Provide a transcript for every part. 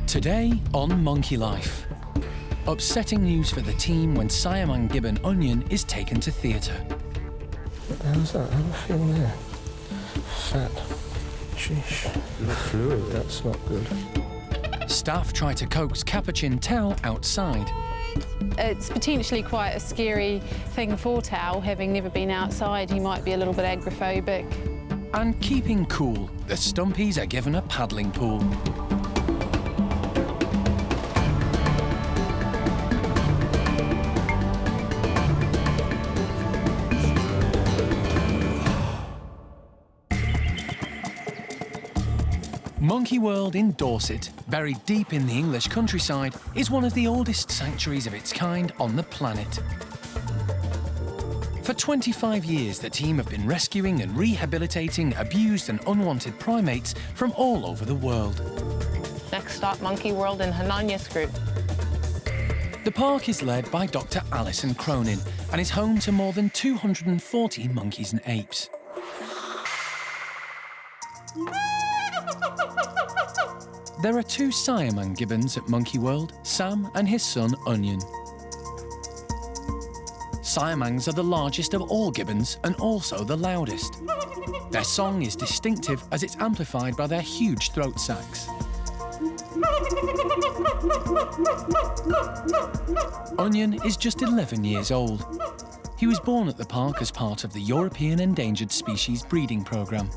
Today on Monkey Life. Upsetting news for the team when siamang gibbon Onion is taken to theatre. How's that? How do I feel there? Fat. Sheesh. Fluid, that's not good. Staff try to coax Capuchin Tao outside. It's potentially quite a scary thing for Tao, having never been outside. He might be a little bit agoraphobic. And keeping cool, the stumpies are given a paddling pool. Monkey World in Dorset, buried deep in the English countryside, is one of the oldest sanctuaries of its kind on the planet. For 25 years, the team have been rescuing and rehabilitating abused and unwanted primates from all over the world. Next stop, Monkey World in Hananya's group. The park is led by Dr. Alison Cronin and is home to more than 240 monkeys and apes. There are two siamang gibbons at Monkey World, Sam and his son Onion. Siamangs are the largest of all gibbons and also the loudest. Their song is distinctive as it's amplified by their huge throat sacs. Onion is just 11 years old. He was born at the park as part of the European Endangered Species breeding programme.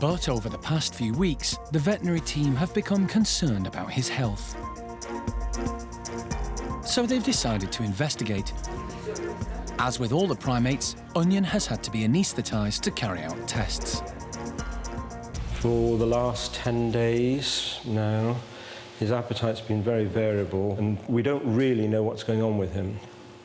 But over the past few weeks, the veterinary team have become concerned about his health. So they've decided to investigate. As with all the primates, Onion has had to be anaesthetised to carry out tests. For the last 10 days now, his appetite's been very variable, and we don't really know what's going on with him.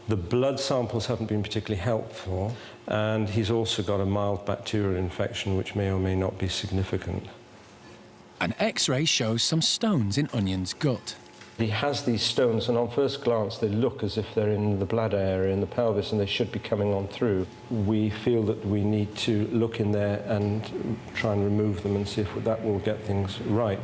The blood samples haven't been particularly helpful, and he's also got a mild bacterial infection which may or may not be significant. An X-ray shows some stones in Onion's gut. He has these stones, and on first glance they look as if they're in the bladder area, in the pelvis, and they should be coming on through. We feel that we need to look in there and try and remove them and see if that will get things right.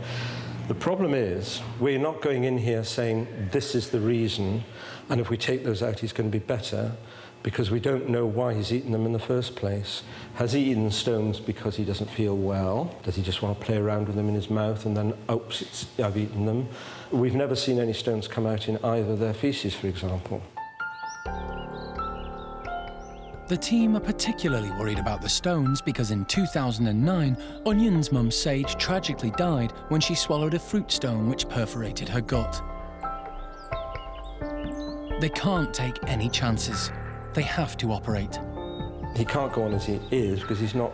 The problem is, we're not going in here saying this is the reason, and if we take those out he's going to be better, because we don't know why he's eaten them in the first place. Has he eaten stones because he doesn't feel well? Does he just want to play around with them in his mouth and then, oops, I've eaten them? We've never seen any stones come out in either their feces, for example. The team are particularly worried about the stones because in 2009, Onion's mum Sage tragically died when she swallowed a fruit stone which perforated her gut. They can't take any chances. They have to operate. He can't go on as he is because he's not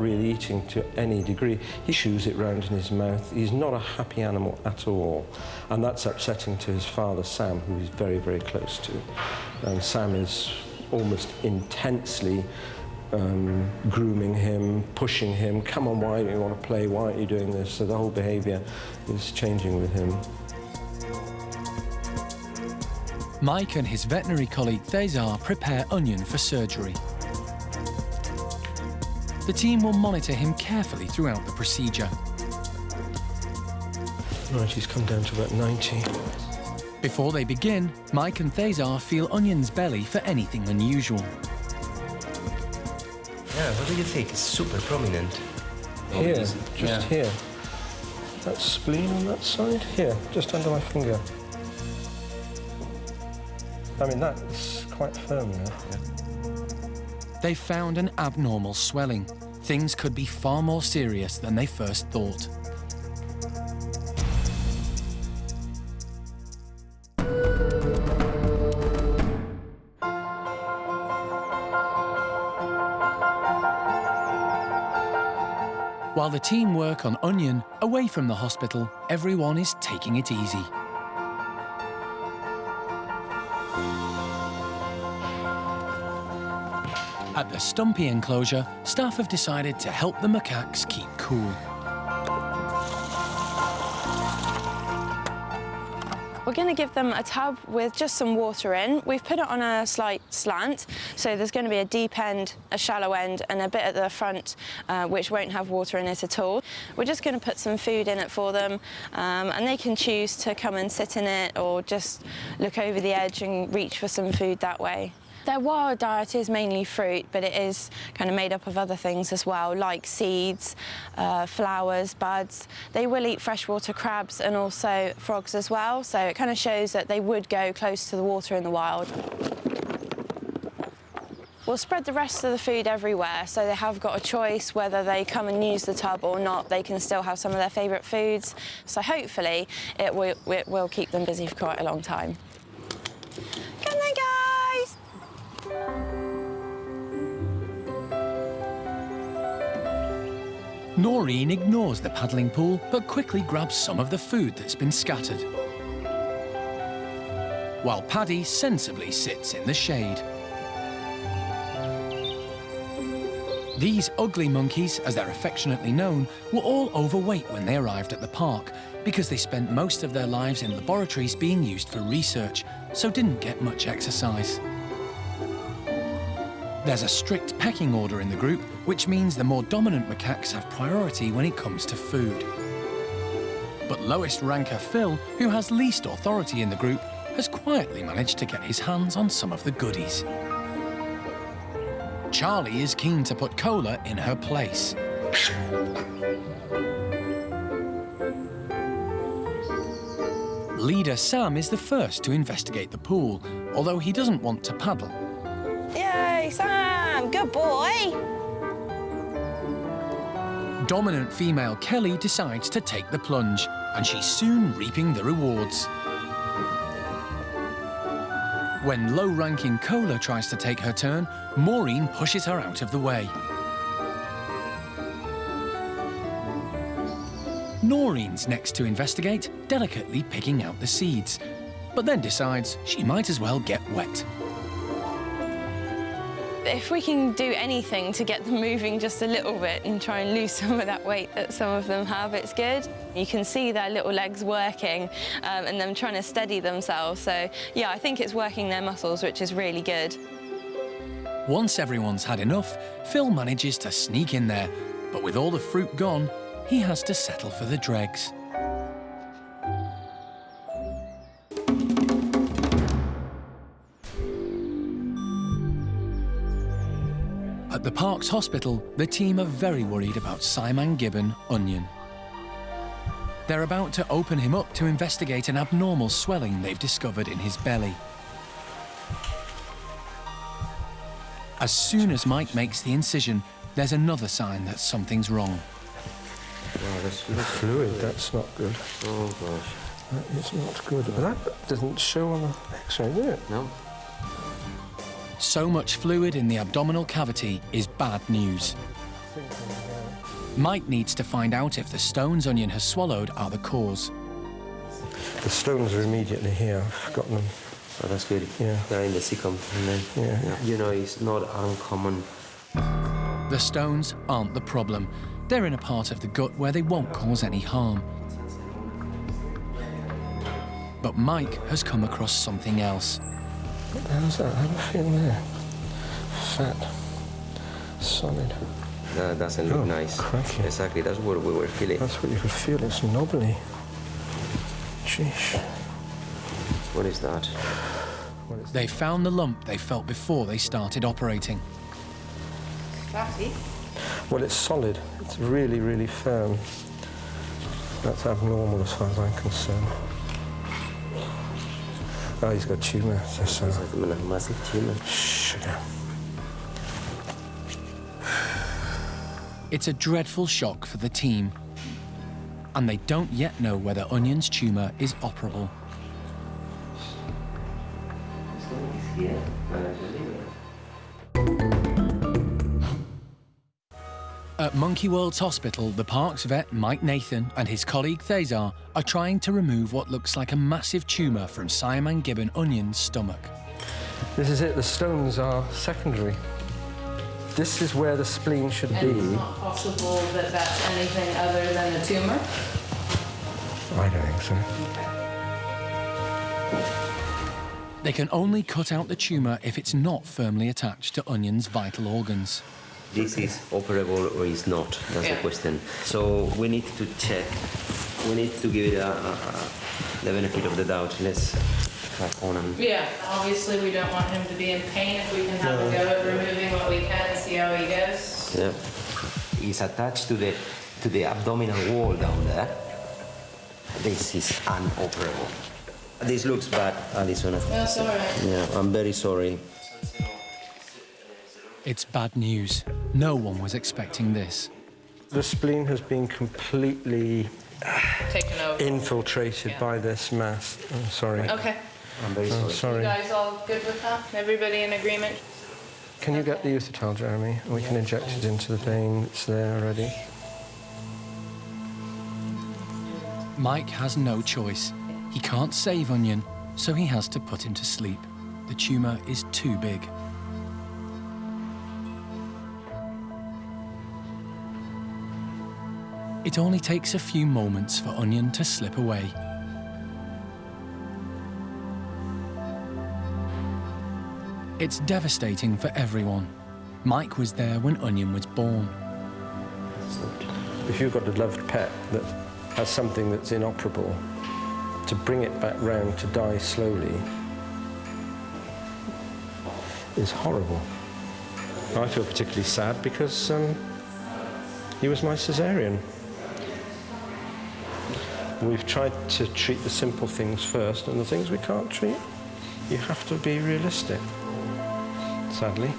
really eating to any degree. He chews it round in his mouth. He's not a happy animal at all. And that's upsetting to his father, Sam, who he's very, very close to. And Sam is almost intensely grooming him, pushing him. Come on, why don't you want to play? Why aren't you doing this? So the whole behaviour is changing with him. Mike and his veterinary colleague Thezar prepare Onion for surgery. The team will monitor him carefully throughout the procedure. Right, he's come down to about 90. Before they begin, Mike and Thezar feel Onion's belly for anything unusual. Yeah, what do you think? It's super prominent. Here, just here. That spleen on that side? Here, just under my finger. I mean, that's quite firm now. They found an abnormal swelling. Things could be far more serious than they first thought. While the team work on Onion, away from the hospital, everyone is taking it easy. At the Stumpy enclosure, staff have decided to help the macaques keep cool. We're going to give them a tub with just some water in. We've put it on a slight slant, so there's going to be a deep end, a shallow end, and a bit at the front which won't have water in it at all. We're just going to put some food in it for them, and they can choose to come and sit in it or just look over the edge and reach for some food that way. Their wild diet is mainly fruit, but it is kind of made up of other things as well, like seeds, flowers, buds. They will eat freshwater crabs and also frogs as well, so it kind of shows that they would go close to the water in the wild. We'll spread the rest of the food everywhere, so they have got a choice whether they come and use the tub or not. They can still have some of their favourite foods, so hopefully it will keep them busy for quite a long time. Come on, guys! Noreen ignores the paddling pool, but quickly grabs some of the food that's been scattered, while Paddy sensibly sits in the shade. These ugly monkeys, as they're affectionately known, were all overweight when they arrived at the park because they spent most of their lives in laboratories being used for research, so didn't get much exercise. There's a strict pecking order in the group, which means the more dominant macaques have priority when it comes to food. But lowest ranker Phil, who has least authority in the group, has quietly managed to get his hands on some of the goodies. Charlie is keen to put Cola in her place. Leader Sam is the first to investigate the pool, although he doesn't want to paddle. Yay, Sam! Good boy! Dominant female Kelly decides to take the plunge, and she's soon reaping the rewards. When low-ranking Cola tries to take her turn, Maureen pushes her out of the way. Noreen's next to investigate, delicately picking out the seeds, but then decides she might as well get wet. If we can do anything to get them moving just a little bit and try and lose some of that weight that some of them have, it's good. You can see their little legs working and them trying to steady themselves. So, yeah, I think it's working their muscles, which is really good. Once everyone's had enough, Phil manages to sneak in there, but with all the fruit gone, he has to settle for the dregs. At the park's hospital, the team are very worried about siamang gibbon Onion. They're about to open him up to investigate an abnormal swelling they've discovered in his belly. As soon as Mike makes the incision, there's another sign that something's wrong. Wow, that's fluid. That's not good. Oh, gosh. That is not good. But that doesn't show on the X-ray, does it? No. So much fluid in the abdominal cavity is bad news. Mike needs to find out if the stones Onion has swallowed are the cause. The stones are immediately here. I've got them. Oh, that's good. Yeah. They're in the cecum. Yeah. You know, it's not uncommon. The stones aren't the problem. They're in a part of the gut where they won't cause any harm. But Mike has come across something else. How's that? How do I feel there? Fat. Solid. That doesn't look nice. Crikey. Exactly, that's what we were feeling. That's what you could feel. It's knobbly. Sheesh. What is that? They found the lump they felt before they started operating. Fatty. Well, it's solid. It's really, really firm. That's abnormal as far as I'm concerned. Oh, he's got a tumour. It's like a massive tumor. Sugar. It's a dreadful shock for the team. And they don't yet know whether Onion's tumour is operable. At Monkey World's hospital, the park's vet, Mike Nathan, and his colleague Thazar are trying to remove what looks like a massive tumour from siamang gibbon Onion's stomach. This is it. The stones are secondary. This is where the spleen should be. And it's not possible that that's anything other than a tumour? I don't think so. They can only cut out the tumour if it's not firmly attached to Onion's vital organs. This is operable or is not, that's the question. So we need to check, we need to give it the benefit of the doubt. Let's crack on and... Yeah, obviously we don't want him to be in pain. If we can have a go at removing what we can and see how he goes. Yeah. It's attached to the abdominal wall down there. This is unoperable. This looks bad, Alison. That's all right. Yeah, I'm very sorry. It's bad news. No one was expecting this. The spleen has been completely Taken over. infiltrated by this mass. Oh, sorry. Okay. I'm very sorry. Sorry. You guys all good with that? Everybody in agreement? Can you get the euthytal, Jeremy? We can inject it into the vein that's there already. Mike has no choice. He can't save Onion, so he has to put him to sleep. The tumour is too big. It only takes a few moments for Onion to slip away. It's devastating for everyone. Mike was there when Onion was born. If you've got a loved pet that has something that's inoperable, to bring it back round to die slowly is horrible. I feel particularly sad because he was my caesarean. We've tried to treat the simple things first, and the things we can't treat, you have to be realistic, sadly.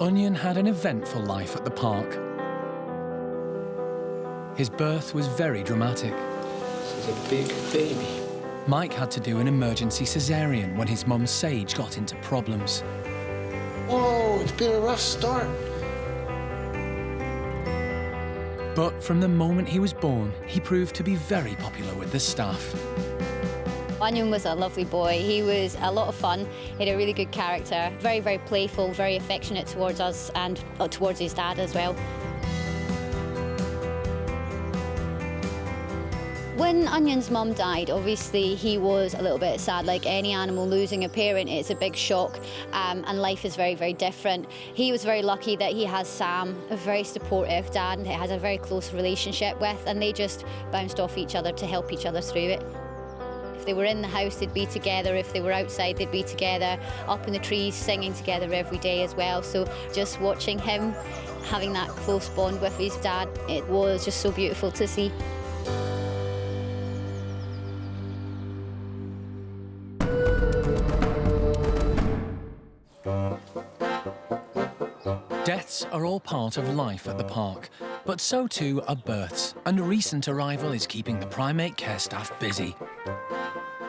Onion had an eventful life at the park. His birth was very dramatic. This is a big baby. Mike had to do an emergency caesarean when his mum Sage got into problems. Whoa, it's been a rough start. But from the moment he was born, he proved to be very popular with the staff. Onion was a lovely boy. He was a lot of fun. He had a really good character. Very, very playful, very affectionate towards us and towards his dad as well. When Onion's mum died, obviously he was a little bit sad. Like any animal losing a parent, it's a big shock, and life is very, very different. He was very lucky that he has Sam, a very supportive dad, and he has a very close relationship with, and they just bounced off each other to help each other through it. If they were in the house, they'd be together. If they were outside, they'd be together, up in the trees, singing together every day as well. So just watching him having that close bond with his dad, it was just so beautiful to see. Deaths are all part of life at the park, but so too are births, and a recent arrival is keeping the Primate Care Staff busy.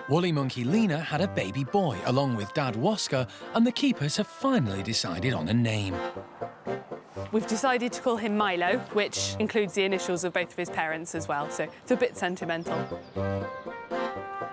Woolly monkey Lena had a baby boy along with dad Wasker, and the keepers have finally decided on a name. We've decided to call him Milo, which includes the initials of both of his parents as well, so it's a bit sentimental.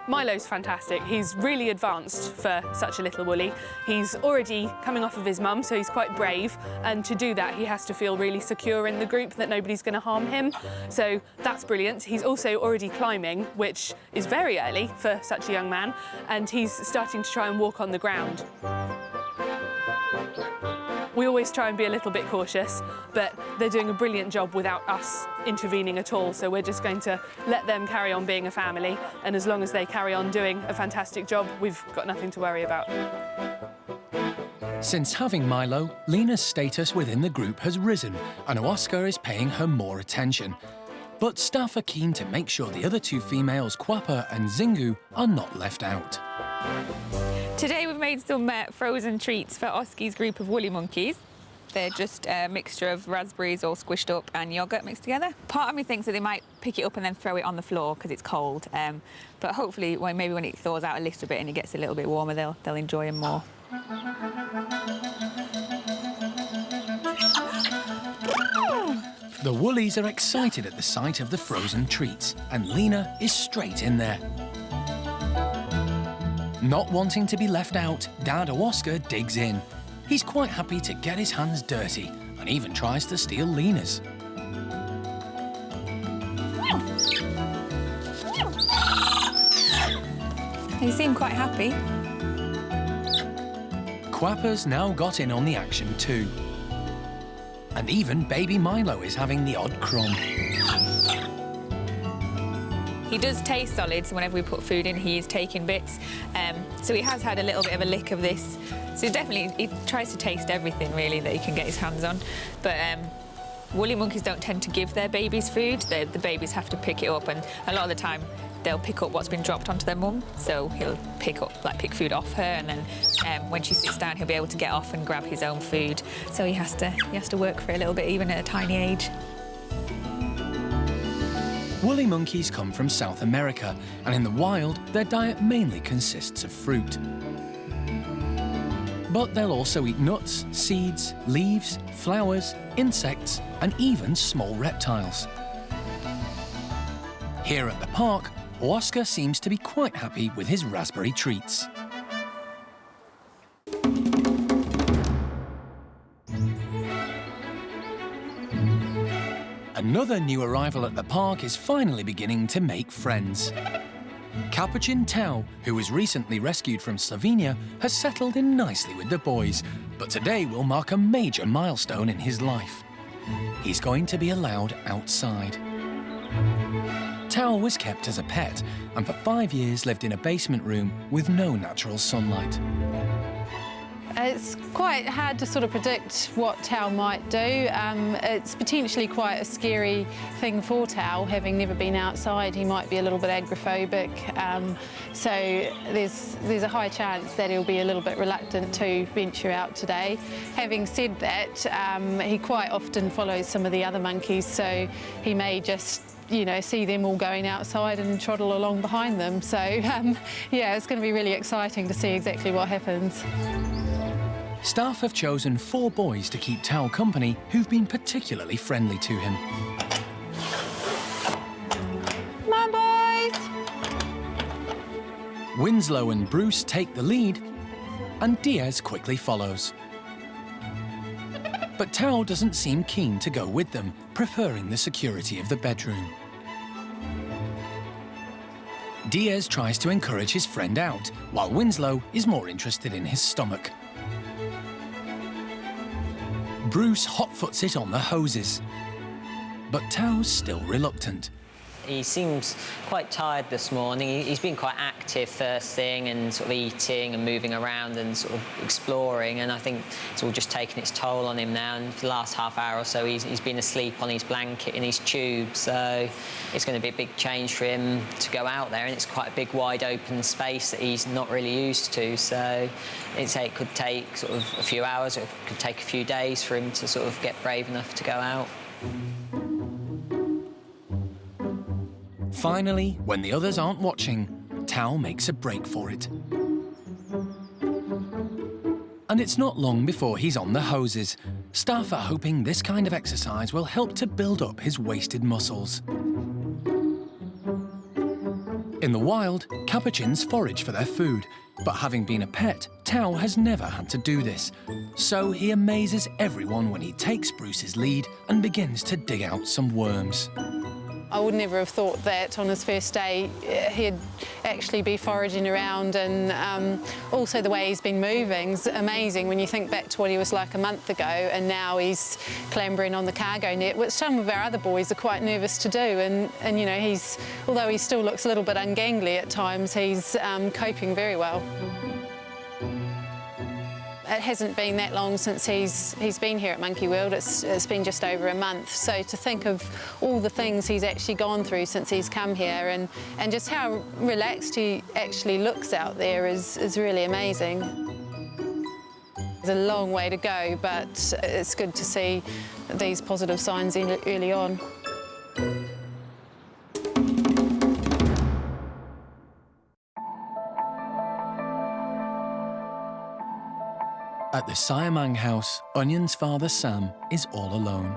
Milo's fantastic. He's really advanced for such a little woolly. He's already coming off of his mum, so he's quite brave, and to do that he has to feel really secure in the group that nobody's going to harm him. So that's brilliant. He's also already climbing, which is very early for such a young man, and he's starting to try and walk on the ground. We always try and be a little bit cautious, but they're doing a brilliant job without us intervening at all, so we're just going to let them carry on being a family, and as long as they carry on doing a fantastic job, we've got nothing to worry about. Since having Milo, Lena's status within the group has risen, and Oscar is paying her more attention. But staff are keen to make sure the other two females, Quappa and Zingu, are not left out. Today we've made some frozen treats for Oski's group of woolly monkeys. They're just a mixture of raspberries all squished up and yoghurt mixed together. Part of me thinks that they might pick it up and then throw it on the floor because it's cold. But hopefully, maybe when it thaws out a little bit and it gets a little bit warmer, they'll enjoy them more. The woolies are excited at the sight of the frozen treats, and Lena is straight in there. Not wanting to be left out, Dad Oscar digs in. He's quite happy to get his hands dirty and even tries to steal Lena's. They seem quite happy. Quapper's now got in on the action too. And even baby Milo is having the odd crumb. He does taste solid, so whenever we put food in, he is taking bits. So he has had a little bit of a lick of this. So definitely, he tries to taste everything, really, that he can get his hands on. But woolly monkeys don't tend to give their babies food. The babies have to pick it up, and a lot of the time, they'll pick up what's been dropped onto their mum. So he'll pick food off her, and then when she sits down, he'll be able to get off and grab his own food. So he has to work for a little bit, even at a tiny age. Woolly monkeys come from South America, and in the wild, their diet mainly consists of fruit. But they'll also eat nuts, seeds, leaves, flowers, insects, and even small reptiles. Here at the park, Oscar seems to be quite happy with his raspberry treats. Another new arrival at the park is finally beginning to make friends. Capuchin Tao, who was recently rescued from Slovenia, has settled in nicely with the boys, but today will mark a major milestone in his life. He's going to be allowed outside. Tao was kept as a pet and for 5 years lived in a basement room with no natural sunlight. It's quite hard to sort of predict what Tao might do. It's potentially quite a scary thing for Tao, having never been outside. He might be a little bit agoraphobic, so there's a high chance that he'll be a little bit reluctant to venture out today. Having said that, he quite often follows some of the other monkeys, so he may just see them all going outside and trottle along behind them. So, yeah, it's going to be really exciting to see exactly what happens. Staff have chosen 4 boys to keep Tao company who've been particularly friendly to him. Come on, boys! Winslow and Bruce take the lead, and Diaz quickly follows. But Tao doesn't seem keen to go with them, preferring the security of the bedroom. Diaz tries to encourage his friend out, while Winslow is more interested in his stomach. Bruce hot-foots it on the hoses, but Tao's still reluctant. He seems quite tired this morning. He's been quite active first thing and sort of eating and moving around and sort of exploring, and I think it's all just taken its toll on him now, and for the last half hour or so he's been asleep on his blanket in his tube, so it's going to be a big change for him to go out there, and it's quite a big wide open space that he's not really used to, so it could take sort of a few hours, or it could take a few days for him to sort of get brave enough to go out. Finally, when the others aren't watching, Tao makes a break for it. And it's not long before he's on the hoses. Staff are hoping this kind of exercise will help to build up his wasted muscles. In the wild, capuchins forage for their food, but having been a pet, Tao has never had to do this. So he amazes everyone when he takes Bruce's lead and begins to dig out some worms. I would never have thought that on his first day he'd actually be foraging around, and also the way he's been moving is amazing when you think back to what he was like a month ago, and now he's clambering on the cargo net, which some of our other boys are quite nervous to do, and although he still looks a little bit ungangly at times, he's coping very well. It hasn't been that long since he's been here at Monkey World. It's been just over a month. So to think of all the things he's actually gone through since he's come here, and just how relaxed he actually looks out there is really amazing. There's a long way to go, but it's good to see these positive signs early on. At the siamang house, Onion's father Sam is all alone.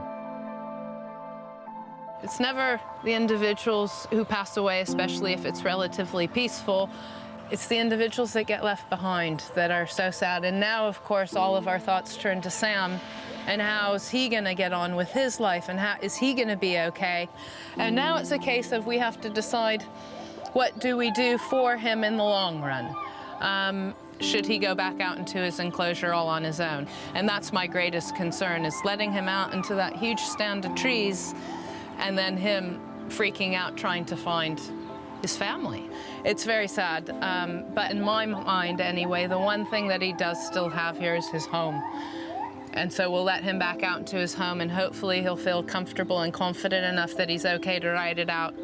It's never the individuals who pass away, especially if it's relatively peaceful. It's the individuals that get left behind that are so sad. And now, of course, all of our thoughts turn to Sam, and how is he going to get on with his life, and how is he going to be okay? And now it's a case of we have to decide what do we do for him in the long run? Should he go back out into his enclosure all on his own? And that's my greatest concern, is letting him out into that huge stand of trees and then him freaking out trying to find his family. It's very sad, but in my mind anyway, the one thing that he does still have here is his home. And so we'll let him back out into his home, and hopefully he'll feel comfortable and confident enough that he's okay to ride it out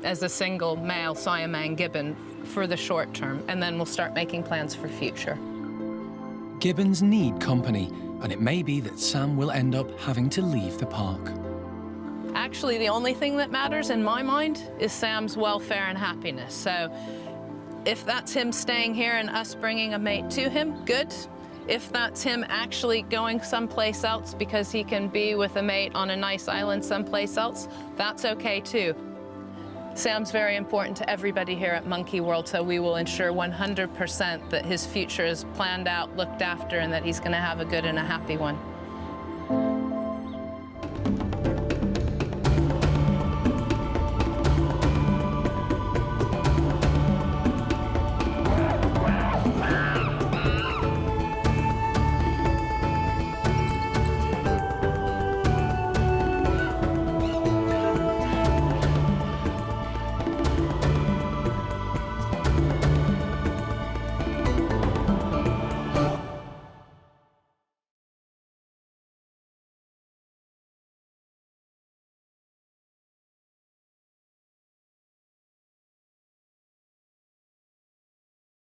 as a single male siamang gibbon for the short term, and then we'll start making plans for future. Gibbons need company, and it may be that Sam will end up having to leave the park. Actually, the only thing that matters in my mind is Sam's welfare and happiness. So if that's him staying here and us bringing a mate to him, good. If that's him actually going someplace else because he can be with a mate on a nice island someplace else, that's okay too. Sam's very important to everybody here at Monkey World, so we will ensure 100% that his future is planned out, looked after, and that he's going to have a good and a happy one.